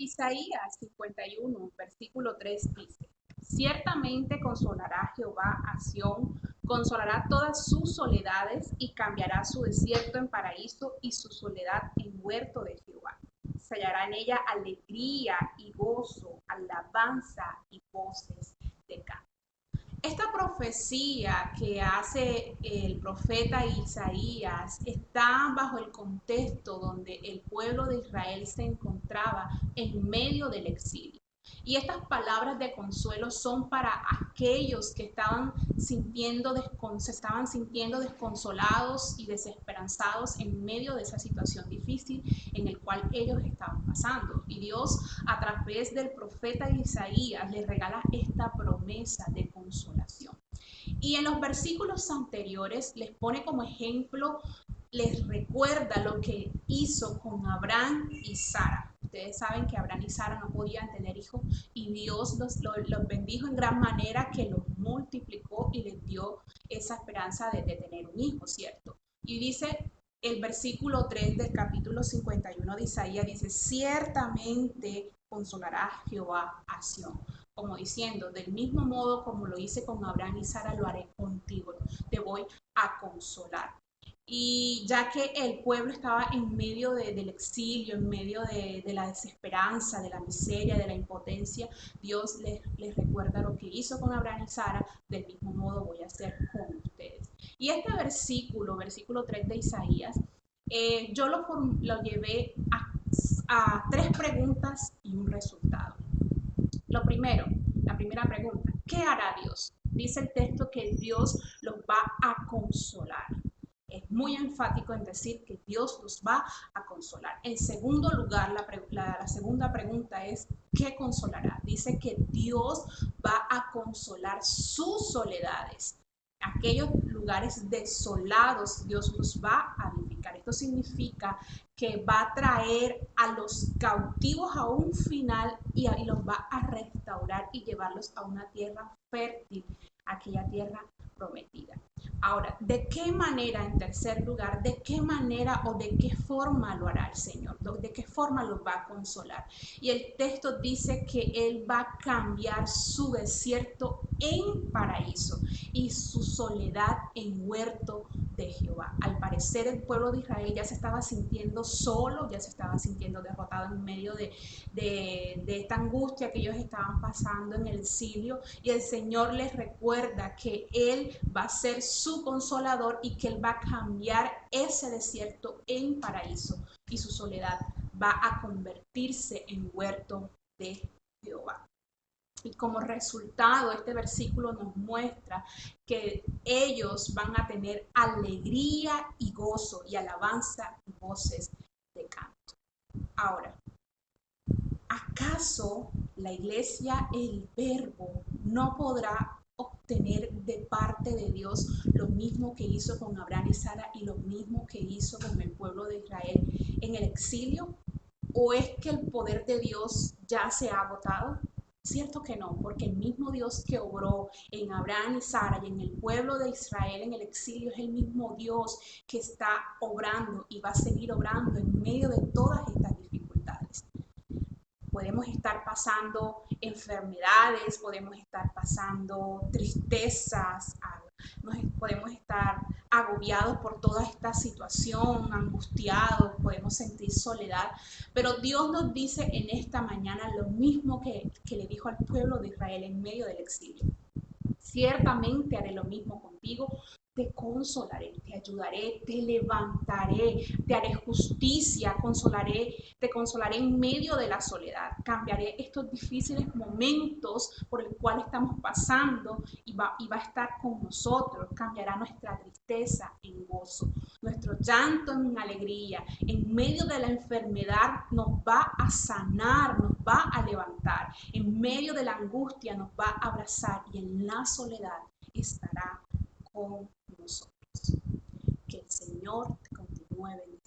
Isaías 51, versículo 3 dice, ciertamente consolará Jehová a Sión, consolará todas sus soledades y cambiará su desierto en paraíso y su soledad en huerto de Jehová. Se hallará en ella alegría y gozo, alabanza y voces de canto. Esta profecía que hace el profeta Isaías está bajo el contexto donde el pueblo de Israel se encontraba en medio del exilio. Y estas palabras de consuelo son para aquellos que se estaban sintiendo desconsolados y desesperanzados en medio de esa situación difícil en el cual ellos estaban pasando. Y Dios, a través del profeta Isaías, les regala esta promesa de consolación. Y en los versículos anteriores les pone como ejemplo, les recuerda lo que hizo con Abraham y Sara. Ustedes saben que Abraham y Sara no podían tener hijos y Dios los bendijo en gran manera, que los multiplicó y les dio esa esperanza de tener un hijo, ¿cierto? Y dice el versículo 3 del capítulo 51 de Isaías, dice, ciertamente consolará Jehová a Sión, como diciendo, del mismo modo como lo hice con Abraham y Sara, lo haré contigo, te voy a consolar. Y ya que el pueblo estaba en medio del exilio, en medio de la desesperanza, de la miseria, de la impotencia, Dios les recuerda lo que hizo con Abraham y Sara, del mismo modo voy a hacer con ustedes. Y este versículo 3 de Isaías, yo lo llevé a tres preguntas y un resultado. Lo primero, la primera pregunta, ¿qué hará Dios? Dice el texto que Dios los va a consolar. Es muy enfático en decir que Dios los va a consolar. En segundo lugar, la segunda pregunta es, ¿qué consolará? Dice que Dios va a consolar sus soledades. Aquellos lugares desolados, Dios los va a vivificar. Esto significa que va a traer a los cautivos a un final y los va a restaurar y llevarlos a una tierra fértil, aquella tierra prometida. Ahora, ¿de qué manera, en tercer lugar, de qué manera o de qué forma lo hará el Señor? ¿De qué forma los va a consolar? Y el texto dice que Él va a cambiar su desierto en paraíso y su soledad en huerto de Jehová. Al parecer el pueblo de Israel ya se estaba sintiendo solo, ya se estaba sintiendo derrotado en medio de esta angustia que ellos estaban pasando en el exilio, y el Señor les recuerda que Él va a ser su consolador y que Él va a cambiar ese desierto en paraíso y su soledad va a convertirse en huerto de Jehová. Y como resultado, este versículo nos muestra que ellos van a tener alegría y gozo y alabanza y voces de canto. Ahora, ¿acaso la iglesia, el verbo, no podrá obtener de parte de Dios lo mismo que hizo con Abraham y Sara y lo mismo que hizo con el pueblo de Israel en el exilio? ¿O es que el poder de Dios ya se ha agotado? Cierto que no, porque el mismo Dios que obró en Abraham y Sara y en el pueblo de Israel en el exilio es el mismo Dios que está obrando y va a seguir obrando en medio de todas estas dificultades. Podemos estar pasando enfermedades, podemos estar pasando tristezas, podemos estar agobiados por toda esta situación, angustiados, podemos sentir soledad, pero Dios nos dice en esta mañana lo mismo que le dijo al pueblo de Israel en medio del exilio. Ciertamente haré lo mismo contigo, te consolaré, te ayudaré, te levantaré, te haré justicia, te consolaré en medio de la soledad, cambiaré estos difíciles momentos por el cual estamos pasando y va a estar con nosotros, cambiará nuestra tristeza en gozo, nuestro llanto en alegría, en medio de la enfermedad nos va a sanar, nos va a levantar, en medio de la angustia nos va a abrazar y en la soledad estará con nosotros. Que el Señor te continúe bendiciendo.